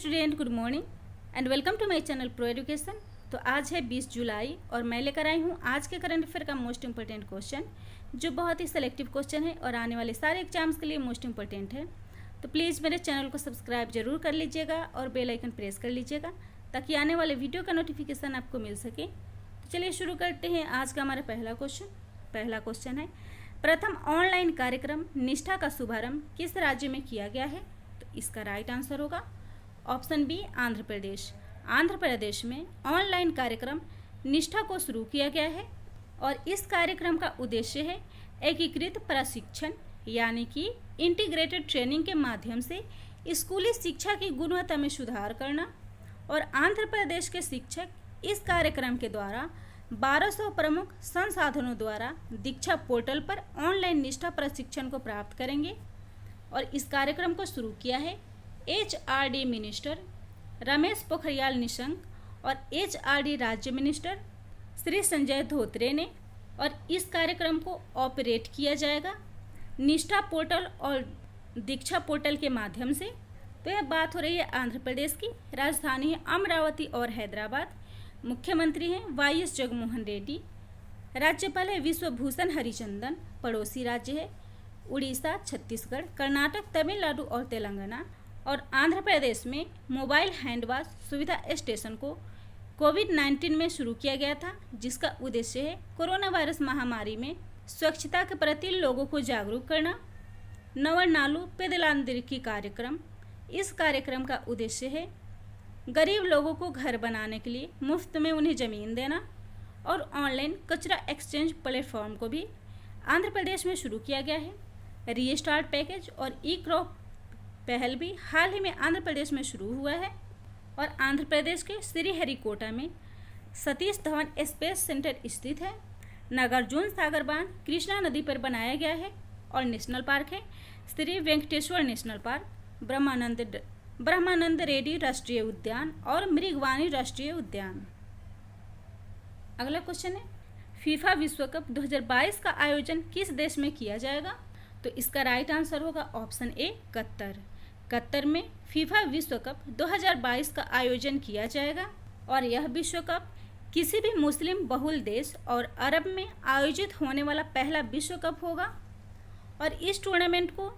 Student, good morning and welcome to my channel pro education. तो आज है 20 जुलाई और मैं लेकर आई हूँ आज के करंट अफेयर का मोस्ट इंपॉर्टेंट क्वेश्चन, जो बहुत ही सेलेक्टिव क्वेश्चन है और आने वाले सारे एग्जाम्स के लिए मोस्ट इंपॉर्टेंट है। तो प्लीज़ मेरे चैनल को सब्सक्राइब जरूर कर लीजिएगा और बेल आइकन प्रेस कर लीजिएगा ताकि आने वाले वीडियो का नोटिफिकेशन आपको मिल सके। तो चलिए शुरू करते हैं आज का हमारा पहला क्वेश्चन है, प्रथम ऑनलाइन कार्यक्रम निष्ठा का शुभारंभ किस राज्य में किया गया है? तो इसका राइट आंसर होगा ऑप्शन बी, आंध्र प्रदेश। आंध्र प्रदेश में ऑनलाइन कार्यक्रम निष्ठा को शुरू किया गया है और इस कार्यक्रम का उद्देश्य है एकीकृत प्रशिक्षण यानी कि इंटीग्रेटेड ट्रेनिंग के माध्यम से स्कूली शिक्षा की गुणवत्ता में सुधार करना। और आंध्र प्रदेश के शिक्षक इस कार्यक्रम के द्वारा 1200 प्रमुख संसाधनों द्वारा दीक्षा पोर्टल पर ऑनलाइन निष्ठा प्रशिक्षण को प्राप्त करेंगे। और इस कार्यक्रम को शुरू किया है HRD मिनिस्टर रमेश पोखरियाल निशंक और HRD राज्य मिनिस्टर श्री संजय धोत्रे ने। और इस कार्यक्रम को ऑपरेट किया जाएगा निष्ठा पोर्टल और दीक्षा पोर्टल के माध्यम से। तो यह बात हो रही है आंध्र प्रदेश की। राजधानी है अमरावती और हैदराबाद। मुख्यमंत्री हैं YS जगनमोहन रेड्डी। राज्यपाल है विश्वभूषण हरिचंदन। पड़ोसी राज्य है उड़ीसा, छत्तीसगढ़, कर्नाटक, तमिलनाडु और तेलंगाना। और आंध्र प्रदेश में मोबाइल हैंड वॉश सुविधा स्टेशन को कोविड-19 में शुरू किया गया था, जिसका उद्देश्य है कोरोना वायरस महामारी में स्वच्छता के प्रति लोगों को जागरूक करना। नवर नालू पेदलांतरिकी कार्यक्रम, इस कार्यक्रम का उद्देश्य है गरीब लोगों को घर बनाने के लिए मुफ्त में उन्हें ज़मीन देना। और ऑनलाइन कचरा एक्सचेंज प्लेटफॉर्म को भी आंध्र प्रदेश में शुरू किया गया है। रीस्टार्ट पैकेज और ई क्रॉप पहल भी हाल ही में आंध्र प्रदेश में शुरू हुआ है। और आंध्र प्रदेश के श्रीहरिकोटा में सतीश धवन स्पेस सेंटर स्थित है। नागार्जुन सागर बांध कृष्णा नदी पर बनाया गया है। और नेशनल पार्क है श्री वेंकटेश्वर नेशनल पार्क, ब्रह्मानंद रेड्डी राष्ट्रीय उद्यान और मृगवानी राष्ट्रीय उद्यान। अगला क्वेश्चन है, फीफा विश्व कप 2022 का आयोजन किस देश में किया जाएगा? तो इसका राइट आंसर होगा ऑप्शन ए, कतर। कतर में फीफा विश्व कप 2022 का आयोजन किया जाएगा। और यह विश्व कप किसी भी मुस्लिम बहुल देश और अरब में आयोजित होने वाला पहला विश्व कप होगा। और इस टूर्नामेंट को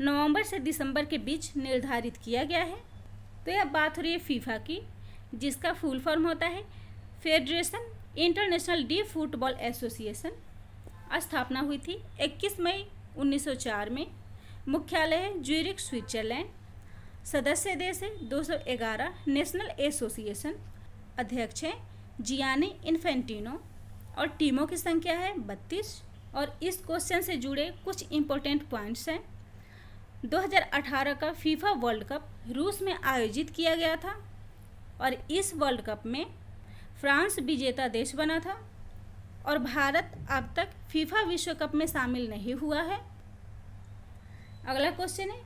नवंबर से दिसंबर के बीच निर्धारित किया गया है। तो यह बात हो रही है फीफा की, जिसका फुल फॉर्म होता है federation international D football association. स्थापना हुई थी 21 मई 1904 में। मुख्यालय है ज्यूरिख, स्विट्जरलैंड। सदस्य देश है 211 नेशनल एसोसिएशन। अध्यक्ष हैं जियानी इन्फेंटिनो और टीमों की संख्या है 32। और इस क्वेश्चन से जुड़े कुछ इम्पोर्टेंट पॉइंट्स हैं। 2018 का फीफा वर्ल्ड कप रूस में आयोजित किया गया था और इस वर्ल्ड कप में फ्रांस विजेता देश बना था। और भारत अब तक फीफा विश्व कप में शामिल नहीं हुआ है। अगला क्वेश्चन है,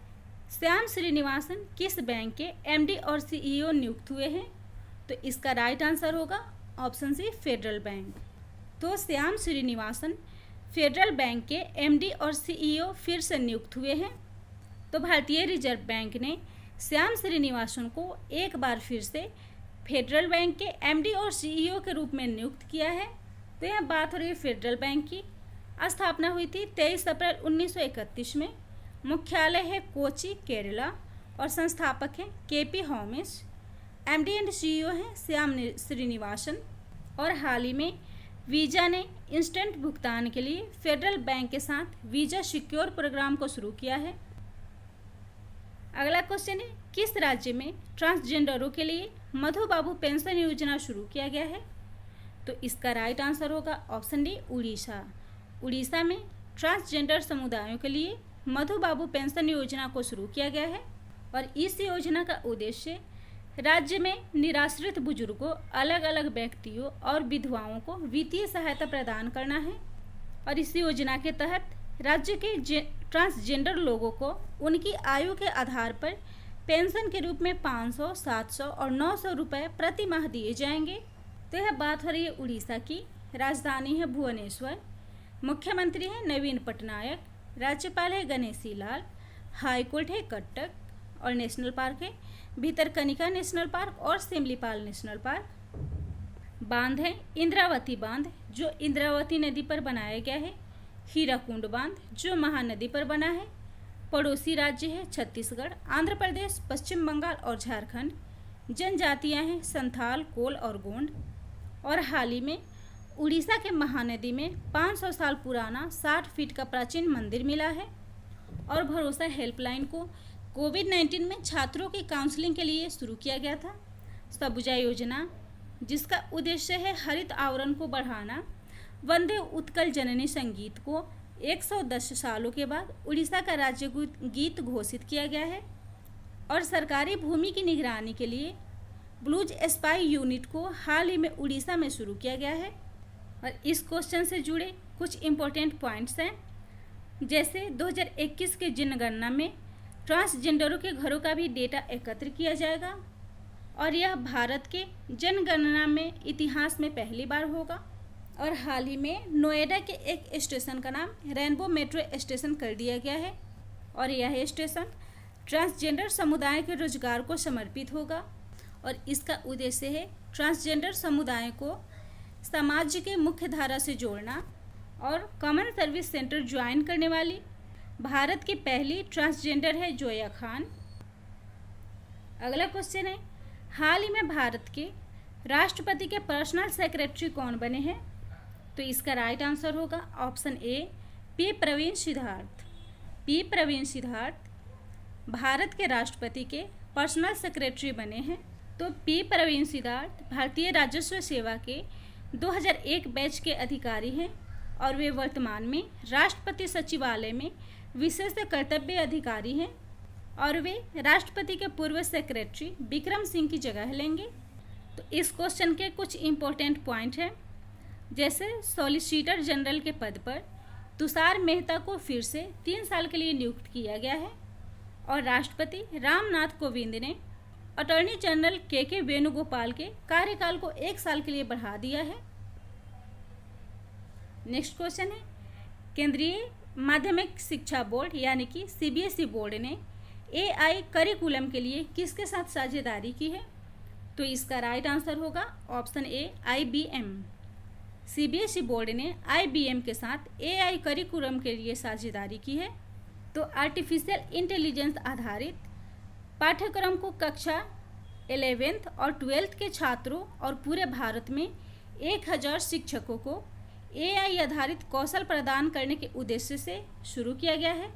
श्याम श्रीनिवासन किस बैंक के MD और CEO नियुक्त हुए हैं? तो इसका राइट आंसर होगा ऑप्शन सी, फेडरल बैंक। तो श्याम श्रीनिवासन फेडरल बैंक के MD और CEO फिर से नियुक्त हुए हैं। तो भारतीय रिजर्व बैंक ने श्याम श्रीनिवासन को एक बार फिर से फेडरल बैंक के MD और CEO के रूप में नियुक्त किया है। तो यह बात हो रही है फेडरल बैंक की। स्थापना हुई थी 23 अप्रैल 1931 में। मुख्यालय है कोची, केरला। और संस्थापक हैं KP होमिस। MD एंड CEO हैं श्याम श्रीनिवासन। और हाल ही में वीज़ा ने इंस्टेंट भुगतान के लिए फेडरल बैंक के साथ वीज़ा सिक्योर प्रोग्राम को शुरू किया है। अगला क्वेश्चन है, किस राज्य में ट्रांसजेंडरों के लिए मधु बाबू पेंशन योजना शुरू किया गया है? तो इसका राइट आंसर होगा ऑप्शन डी, उड़ीसा। उड़ीसा में ट्रांसजेंडर समुदायों के लिए मधु बाबू पेंशन योजना को शुरू किया गया है। और इस योजना का उद्देश्य राज्य में निराश्रित बुजुर्गों, अलग अलग व्यक्तियों और विधवाओं को वित्तीय सहायता प्रदान करना है। और इस योजना के तहत राज्य के ट्रांसजेंडर लोगों को उनकी आयु के आधार पर पेंशन के रूप में 500, 700 और 900 रुपये प्रति माह दिए जाएंगे। तो यह बात हो रही है उड़ीसा की। राजधानी है भुवनेश्वर। मुख्यमंत्री हैं नवीन पटनायक। राज्यपाल है गणेशी लाल। हाईकोर्ट है कटक। और नेशनल पार्क है भितरकनिका नेशनल पार्क और सिमलीपाल नेशनल पार्क। बांध है इंद्रावती बांध जो इंद्रावती नदी पर बनाया गया है। हीराकुंड बांध जो महानदी पर बना है। पड़ोसी राज्य है छत्तीसगढ़, आंध्र प्रदेश, पश्चिम बंगाल और झारखंड। जनजातियां हैं संथाल, कोल और गोंड। और हाल ही में उड़ीसा के महानदी में 500 साल पुराना 60 फीट का प्राचीन मंदिर मिला है। और भरोसा हेल्पलाइन को कोविड-19 में छात्रों की काउंसलिंग के लिए शुरू किया गया था। सबुजा योजना जिसका उद्देश्य है हरित आवरण को बढ़ाना। वंदे उत्कल जननी संगीत को 110 सालों के बाद उड़ीसा का राज्य गीत घोषित किया गया है। और सरकारी भूमि की निगरानी के लिए ब्लूज स्पाई यूनिट को हाल ही में उड़ीसा में शुरू किया गया है। और इस क्वेश्चन से जुड़े कुछ इम्पोर्टेंट पॉइंट्स हैं, जैसे 2021 के जनगणना में ट्रांसजेंडरों के घरों का भी डेटा एकत्र किया जाएगा और यह भारत के जनगणना में इतिहास में पहली बार होगा। और हाल ही में नोएडा के एक स्टेशन का नाम रेनबो मेट्रो स्टेशन कर दिया गया है और यह स्टेशन ट्रांसजेंडर समुदाय के रोजगार को समर्पित होगा। और इसका उद्देश्य है ट्रांसजेंडर समुदाय को समाज के मुख्य धारा से जोड़ना। और कॉमन सर्विस सेंटर ज्वाइन करने वाली भारत की पहली ट्रांसजेंडर है जोया खान। अगला क्वेश्चन है, हाल ही में भारत के राष्ट्रपति के पर्सनल सेक्रेटरी कौन बने हैं? तो इसका राइट आंसर होगा option A P Praveen Siddharth. P Praveen Siddharth Bharat के राष्ट्रपति के पर्सनल सेक्रेटरी बने हैं। तो पी प्रवीण सिद्धार्थ भारतीय राजस्व सेवा के 2001 बैच के अधिकारी हैं और वे वर्तमान में राष्ट्रपति सचिवालय में विशेष कर्तव्य अधिकारी हैं और वे राष्ट्रपति के पूर्व सेक्रेटरी विक्रम सिंह की जगह लेंगे। तो इस क्वेश्चन के कुछ इम्पोर्टेंट पॉइंट हैं, जैसे सॉलिसिटर जनरल के पद पर तुषार मेहता को फिर से 3 साल के लिए नियुक्त किया गया है और राष्ट्रपति रामनाथ कोविंद ने अटॉर्नी जनरल के वेणुगोपाल के कार्यकाल को 1 साल के लिए बढ़ा दिया है। नेक्स्ट क्वेश्चन है, केंद्रीय माध्यमिक शिक्षा बोर्ड यानी कि सीबीएसई बोर्ड ने एआई करिकुलम के लिए किसके साथ साझेदारी की है? तो इसका राइट आंसर होगा ऑप्शन ए IBM। सीबीएसई बोर्ड ने IBM के साथ एआई करिकुलम के लिए साझेदारी की है। तो आर्टिफिशियल इंटेलिजेंस आधारित पाठ्यक्रम को कक्षा 11th और 12th के छात्रों और पूरे भारत में 1000 शिक्षकों को एआई आधारित कौशल प्रदान करने के उद्देश्य से शुरू किया गया है।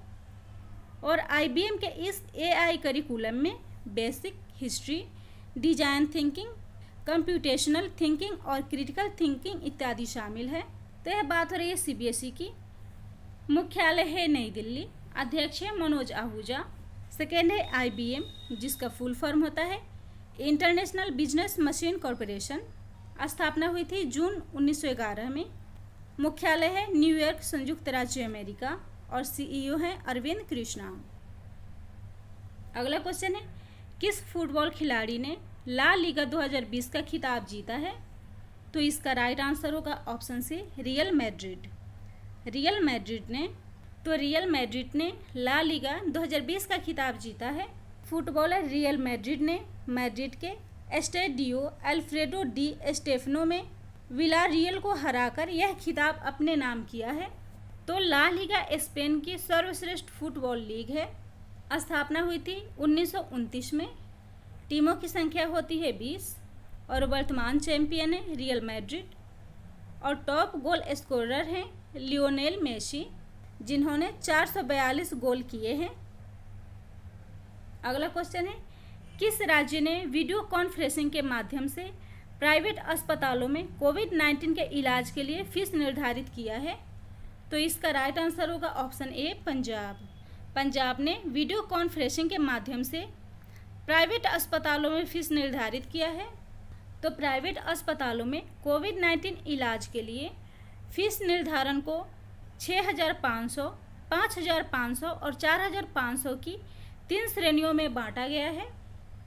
और IBM के इस एआई करिकुलम में basic, history, design thinking, computational thinking और क्रिटिकल थिंकिंग इत्यादि शामिल है। तो यह बात हो रही है सीबीएसई की। मुख्यालय है नई दिल्ली, अध्यक्ष है मनोज आहूजा। सेकेंड है IBM जिसका फुल फॉर्म होता है इंटरनेशनल बिजनेस मशीन कॉरपोरेशन। स्थापना हुई थी जून 1911 में। मुख्यालय है न्यूयॉर्क, संयुक्त राज्य अमेरिका और CEO है अरविंद कृष्णा। अगला क्वेश्चन है, किस फुटबॉल खिलाड़ी ने ला लीगा 2020 का खिताब जीता है? तो इसका राइट आंसर होगा option C Real Madrid. Real Madrid ने ला लीगा 2020 का खिताब जीता है। फुटबॉलर रियल मैड्रिड ने मैड्रिड के एस्टेडियो अल्फ्रेडो डी स्टेफनो में विलारियल को हराकर यह खिताब अपने नाम किया है। तो ला लीगा स्पेन की सर्वश्रेष्ठ फुटबॉल लीग है। स्थापना हुई थी 1929 में। टीमों की संख्या होती है 20 और वर्तमान चैंपियन है रियल मैड्रिड। और टॉप गोल स्कोरर हैं लियोनेल मेसी जिन्होंने 442 गोल किए हैं। अगला क्वेश्चन है, किस राज्य ने वीडियो कॉन्फ्रेंसिंग के माध्यम से प्राइवेट अस्पतालों में कोविड-19 के इलाज के लिए फीस निर्धारित किया है? तो इसका राइट आंसर होगा ऑप्शन ए पंजाब। पंजाब ने वीडियो कॉन्फ्रेंसिंग के माध्यम से प्राइवेट अस्पतालों में फीस निर्धारित किया है। तो प्राइवेट अस्पतालों में कोविड-19 इलाज के लिए फीस निर्धारण को 6,500, 5,500 और 4,500 की 3 श्रेणियों में बांटा गया है।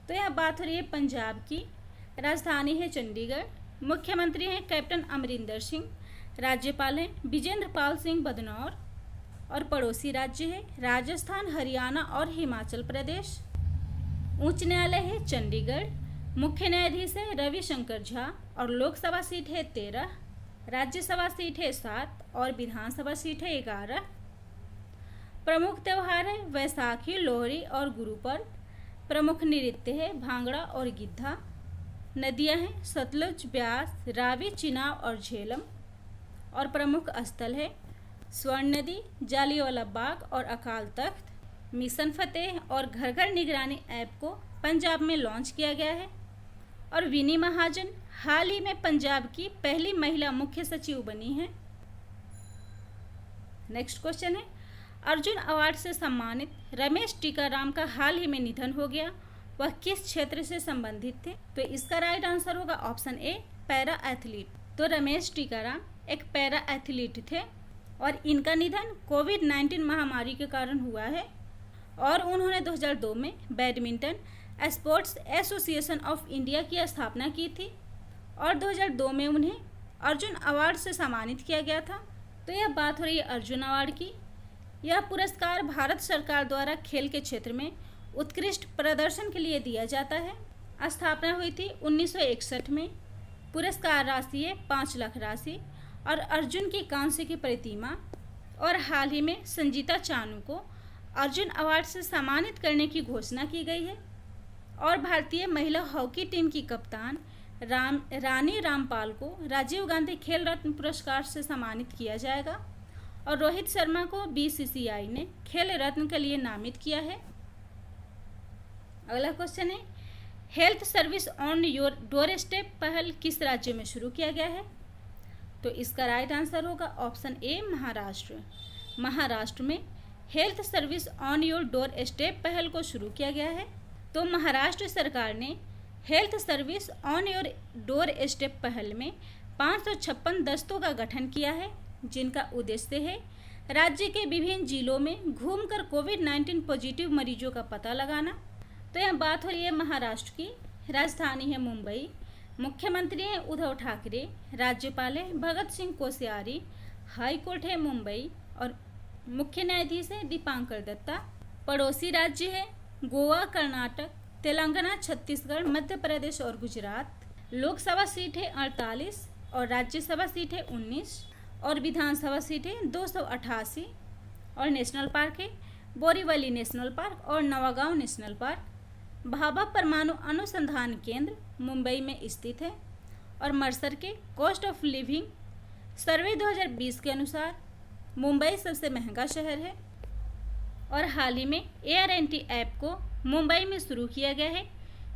तो यह बात हो रही है पंजाब की। राजधानी है चंडीगढ़। मुख्यमंत्री हैं कैप्टन अमरिंदर सिंह। राज्यपाल हैं विजेंद्र पाल सिंह बदनौर। और पड़ोसी राज्य है राजस्थान, हरियाणा और हिमाचल प्रदेश। उच्च न्यायालय है चंडीगढ़। मुख्य न्यायाधीश है रविशंकर झा और लोकसभा सीट है 13, राज्यसभा सीट है 7 और विधानसभा सीट है 11। प्रमुख त्यौहार है वैसाखी, लोहड़ी और गुरुपर्व। प्रमुख नृत्य है भांगड़ा और गिद्धा। नदियां हैं सतलुज, ब्यास, रावी, चिनाब और झेलम। और प्रमुख स्थल है स्वर्ण नदी, जालियांवाला बाग और अकाल तख्त। मिशन फतेह और घर घर निगरानी ऐप को पंजाब में लॉन्च किया गया है। और विनी महाजन हाल ही में पंजाब की पहली महिला मुख्य सचिव बनी है। नेक्स्ट क्वेश्चन है, अर्जुन अवार्ड से सम्मानित रमेश टीकाराम का हाल ही में निधन हो गया, वह किस क्षेत्र से संबंधित थे? तो इसका राइट आंसर होगा ऑप्शन ए, पैरा एथलीट। तो रमेश टीकाराम एक पैरा एथलीट थे और इनका निधन कोविड-19 महामारी के कारण हुआ है। और उन्होंने 2002 में badminton sports association of India की स्थापना की थी और 2002 में उन्हें अर्जुन अवार्ड से सम्मानित किया गया था। तो यह बात हो रही है अर्जुन अवार्ड की। यह पुरस्कार भारत सरकार द्वारा खेल के क्षेत्र में उत्कृष्ट प्रदर्शन के लिए दिया जाता है। स्थापना हुई थी 1961 में। पुरस्कार राशि है 5 लाख राशि और अर्जुन की कांस्य की प्रतिमा। और हाल ही में संजीता चानू को अर्जुन अवार्ड से सम्मानित करने की घोषणा की गई है। और भारतीय महिला हॉकी टीम की कप्तान रानी रामपाल को राजीव गांधी खेल रत्न पुरस्कार से सम्मानित किया जाएगा। और रोहित शर्मा को बीसीसीआई ने खेल रत्न के लिए नामित किया है। अगला क्वेश्चन है, health service on your door step पहल किस राज्य में शुरू किया गया है? तो इसका राइट आंसर होगा ऑप्शन ए, महाराष्ट्र। महाराष्ट्र में health service on your door step पहल को शुरू किया गया है। तो महाराष्ट्र सरकार ने health service on your door step पहल में 556 दस्तों का गठन किया है, जिनका उद्देश्य है राज्य के विभिन्न जिलों में घूमकर कोविड-19 पॉजिटिव मरीजों का पता लगाना। तो यह बात हो रही है महाराष्ट्र की। राजधानी है मुंबई। मुख्यमंत्री हैं उद्धव ठाकरे। राज्यपाल है भगत सिंह कोश्यारी। हाई कोर्ट है मुंबई और मुख्य न्यायाधीश है दीपांकर दत्ता। पड़ोसी राज्य है गोवा, कर्नाटक, तेलंगाना, छत्तीसगढ़, मध्य प्रदेश और गुजरात। लोकसभा सीट है 48 और राज्यसभा सीट है 19 और विधानसभा सीट है 288। और नेशनल पार्क है बोरीवली नेशनल पार्क और नवागांव नेशनल पार्क। भाभा परमाणु अनुसंधान केंद्र मुंबई में स्थित है। और मर्सर के कॉस्ट ऑफ लिविंग सर्वे 2020 के अनुसार मुंबई सबसे महंगा शहर है। और हाल ही में AR&T ऐप को मुंबई में शुरू किया गया है,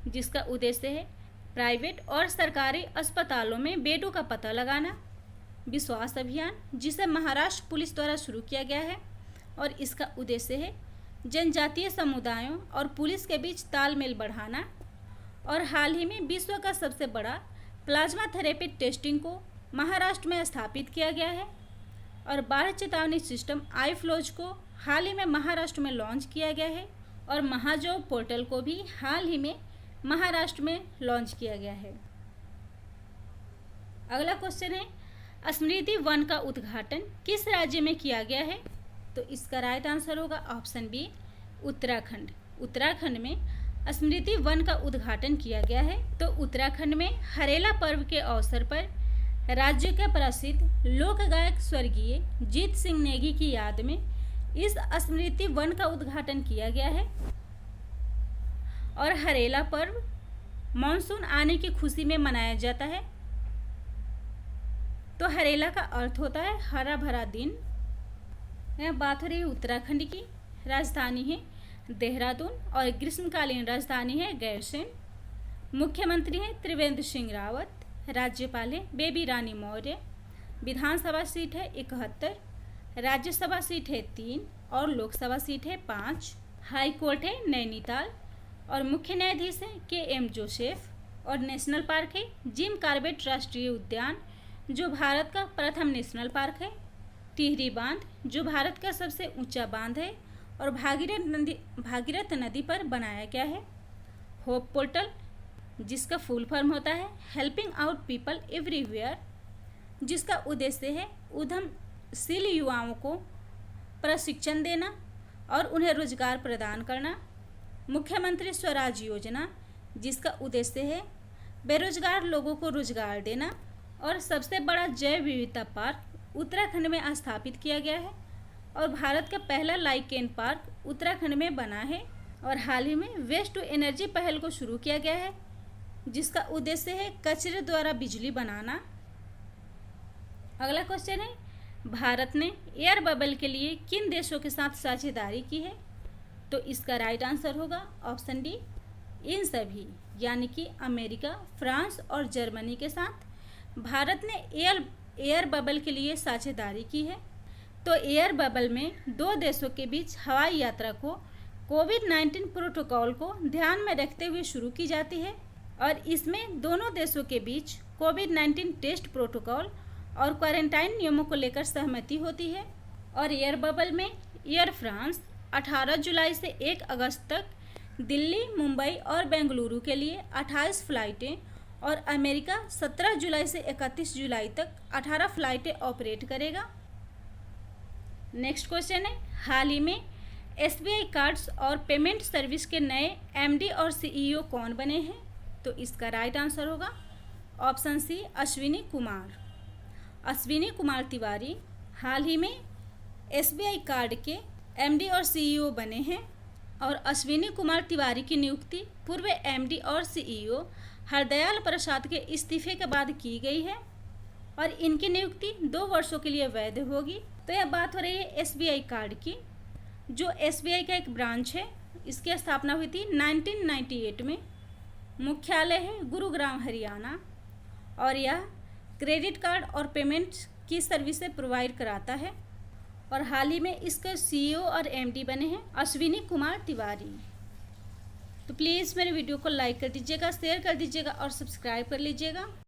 जिसका उद्देश्य है प्राइवेट और सरकारी अस्पतालों में बेडों का पता लगाना। विश्वास अभियान, जिसे महाराष्ट्र पुलिस द्वारा शुरू किया गया है और इसका उद्देश्य है जनजातीय समुदायों और पुलिस के बीच तालमेल बढ़ाना। और हाल ही में विश्व का सबसे बड़ा प्लाज्मा थेरेपी टेस्टिंग को महाराष्ट्र में स्थापित किया गया है। और बाढ़ चेतावनी सिस्टम आई-फ्लोज को हाल ही में महाराष्ट्र में लॉन्च किया गया है। और महाजॉब पोर्टल को भी हाल ही में महाराष्ट्र में लॉन्च किया गया है। अगला क्वेश्चन है, स्मृति वन का उद्घाटन किस राज्य में किया गया है? तो इसका राइट आंसर होगा ऑप्शन बी, उत्तराखंड। उत्तराखंड में स्मृति वन का उद्घाटन किया गया है। तो उत्तराखंड में हरेला पर्व के अवसर पर राज्य के प्रसिद्ध लोक गायक स्वर्गीय जीत सिंह नेगी की याद में इस स्मृति वन का उद्घाटन किया गया है। और हरेला पर्व मानसून आने की खुशी में मनाया जाता है। तो हरेला का अर्थ होता है हरा भरा दिन। यह बात हो रही है उत्तराखंड की। राजधानी है देहरादून और ग्रीष्मकालीन राजधानी है गैरसैंण। मुख्यमंत्री हैं त्रिवेंद्र सिंह रावत। राज्यपाल है बेबी रानी मौर्य। विधानसभा सीट है 71, राज्यसभा सीट है 3 और लोकसभा सीट है 5। हाई कोर्ट है नैनीताल और मुख्य न्यायाधीश है KM जोसेफ। और नेशनल पार्क है जिम कॉर्बेट राष्ट्रीय उद्यान, जो भारत का प्रथम नेशनल पार्क है। टिहरी बांध, जो भारत का सबसे ऊंचा बांध है और भागीरथ नदी पर बनाया गया है। होप पोर्टल, जिसका फुल फॉर्म होता है हेल्पिंग आउट पीपल एवरीवेयर, जिसका उद्देश्य है उद्यमशील युवाओं को प्रशिक्षण देना और उन्हें रोजगार प्रदान करना। मुख्यमंत्री स्वराज योजना, जिसका उद्देश्य है बेरोजगार लोगों को रोजगार देना। और सबसे बड़ा जैव विविधता पार्क उत्तराखंड में स्थापित किया गया है और भारत का पहला लाइकेन पार्क उत्तराखंड में बना है। और हाल ही में वेस्ट टू एनर्जी पहल को शुरू किया गया है, जिसका उद्देश्य है कचरे द्वारा बिजली बनाना। अगला क्वेश्चन है, भारत ने एयर बबल के लिए किन देशों के साथ साझेदारी की है? तो इसका राइट आंसर होगा ऑप्शन डी, इन सभी, यानी कि अमेरिका, फ्रांस और जर्मनी के साथ भारत ने एयर बबल के लिए साझेदारी की है। तो एयर बबल में दो देशों के बीच हवाई यात्रा को कोविड-19 प्रोटोकॉल को ध्यान में रखते हुए शुरू की जाती है और इसमें दोनों देशों के बीच कोविड-19 टेस्ट प्रोटोकॉल और क्वारंटाइन नियमों को लेकर सहमति होती है। और एयर बबल में एयर फ्रांस 18 जुलाई से 1 अगस्त तक दिल्ली, मुंबई और बेंगलुरु के लिए 28 फ्लाइटें और अमेरिका 17 जुलाई से 31 जुलाई तक 18 फ्लाइटें ऑपरेट करेगा। नेक्स्ट क्वेश्चन है, हाल ही में SBI कार्ड्स और पेमेंट सर्विस के नए MD और CEO कौन बने हैं? तो इसका राइट आंसर होगा ऑप्शन सी, अश्विनी कुमार। अश्विनी कुमार तिवारी हाल ही में SBI कार्ड के MD और CEO बने हैं और अश्विनी कुमार तिवारी की नियुक्ति पूर्व MD और CEO हरदयाल प्रसाद के इस्तीफे के बाद की गई है और इनकी नियुक्ति 2 वर्षों के लिए वैध होगी। तो यह बात हो रही है SBI कार्ड की, जो SBI का एक ब्रांच है। इसकी स्थापना हुई थी 1998 में। मुख्यालय है गुरुग्राम, हरियाणा और यह क्रेडिट कार्ड और पेमेंट की सर्विसेज प्रोवाइड कराता है। और हाल ही में इसके CEO और MD बने हैं अश्विनी कुमार तिवारी। तो प्लीज़ मेरे वीडियो को लाइक कर दीजिएगा, शेयर कर दीजिएगा और सब्सक्राइब कर लीजिएगा।